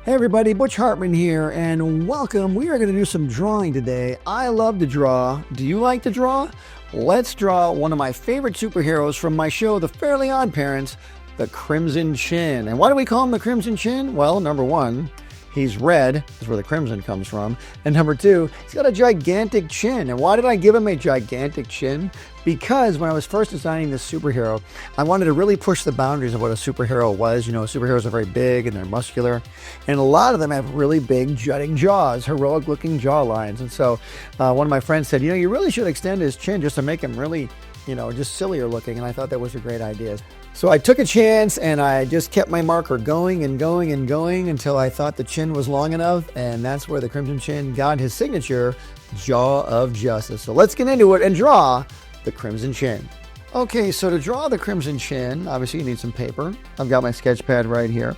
Hey everybody, Butch Hartman here, and welcome. We are going to do some drawing today. I love to draw. Do you like to draw? Let's draw one of my favorite superheroes from my show, The Fairly OddParents, the Crimson Chin. And why do we call him the Crimson Chin? Well, number one, he's red, is where the crimson comes from. And number two, he's got a gigantic chin. And why did I give him a gigantic chin? Because when I was first designing this superhero, I wanted to really push the boundaries of what a superhero was. You know, superheroes are very big and they're muscular. And a lot of them have really big jutting jaws, heroic looking jaw lines. And so one of my friends said, you know, you really should extend his chin just to make him really, you know, just sillier looking. And I thought that was a great idea. So I took a chance and I just kept my marker going and going and going until I thought the chin was long enough. And that's where the Crimson Chin got his signature, Jaw of Justice. So let's get into it and draw the Crimson Chin. Okay, so to draw the Crimson Chin, obviously you need some paper. I've got my sketch pad right here.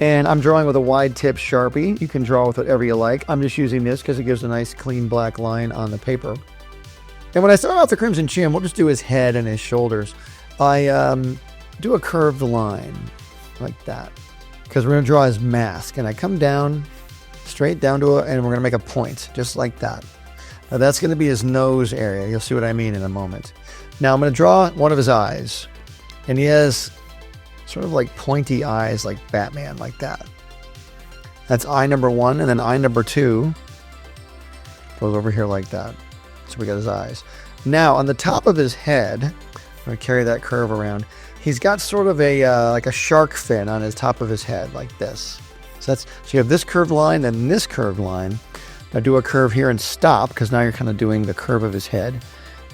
And I'm drawing with a wide tip Sharpie. You can draw with whatever you like. I'm just using this because it gives a nice clean black line on the paper. And when I start off the Crimson Chin, we'll just do his head and his shoulders. I do a curved line like that because we're going to draw his mask. And I come down, straight down to and we're going to make a point just like that. Now that's going to be his nose area. You'll see what I mean in a moment. Now I'm going to draw one of his eyes. And he has sort of like pointy eyes like Batman, like that. That's eye number one. And then eye number two goes over here like that. So we got his eyes. Now on the top of his head, I'm going to carry that curve around. He's got sort of a like a shark fin on his top of his head like this. So you have this curved line, then this curved line. Now do a curve here and stop because now you're kind of doing the curve of his head.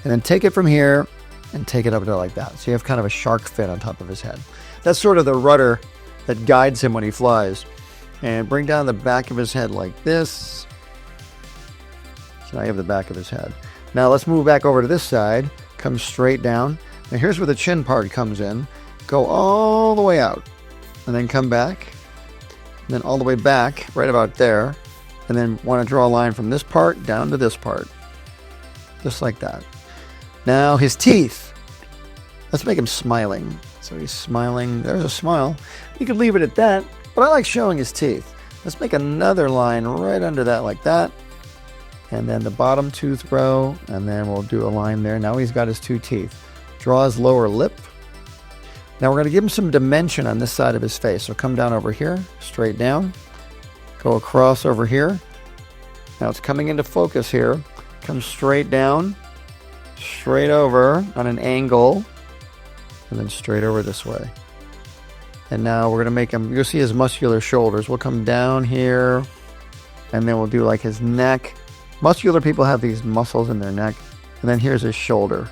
And then take it from here and take it up to like that. So you have kind of a shark fin on top of his head. That's sort of the rudder that guides him when he flies. And bring down the back of his head like this. So now you have the back of his head. Now let's move back over to this side. Come straight down. Now here's where the chin part comes in. Go all the way out. And then come back. And then all the way back, right about there. And then want to draw a line from this part down to this part. Just like that. Now his teeth. Let's make him smiling. So he's smiling. There's a smile. You could leave it at that, but I like showing his teeth. Let's make another line right under that like that. And then the bottom tooth row. And then we'll do a line there. Now he's got his two teeth. Draw his lower lip. Now we're going to give him some dimension on this side of his face. So come down over here, straight down. Go across over here. Now it's coming into focus here. Come straight down, straight over on an angle, and then straight over this way. And now we're going to make him, you'll see his muscular shoulders. We'll come down here, and then we'll do like his neck. Muscular people have these muscles in their neck. And then here's his shoulder.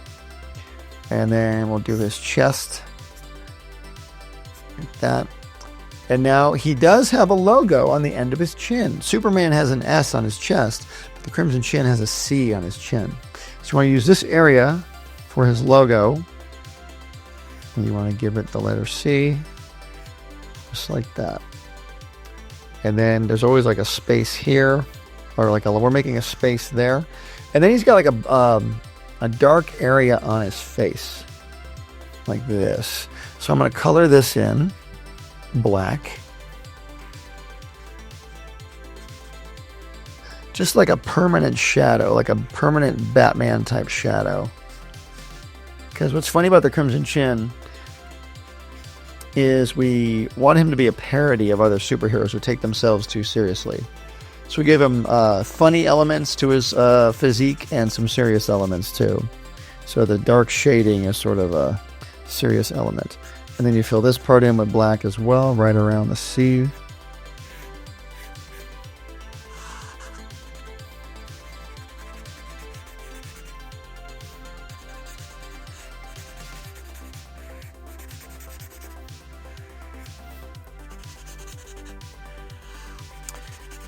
And then we'll do his chest, like that. And now he does have a logo on the end of his chin. Superman has an S on his chest, but the Crimson Chin has a C on his chin. So you want to use this area for his logo. And you want to give it the letter C, just like that. And then there's always like a space here, or like we're making a space there. And then he's got like a dark area on his face, like this. So I'm going to color this in black, just like a permanent shadow, like a permanent Batman type shadow. Because what's funny about the Crimson Chin is we want him to be a parody of other superheroes who take themselves too seriously. So we give him funny elements to his physique and some serious elements too. So the dark shading is sort of a serious element. And then you fill this part in with black as well, right around the C.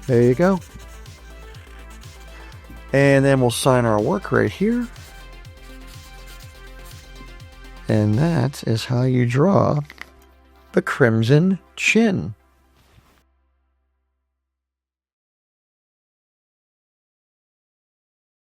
There you go. And then we'll sign our work right here. And that is how you draw the Crimson Chin.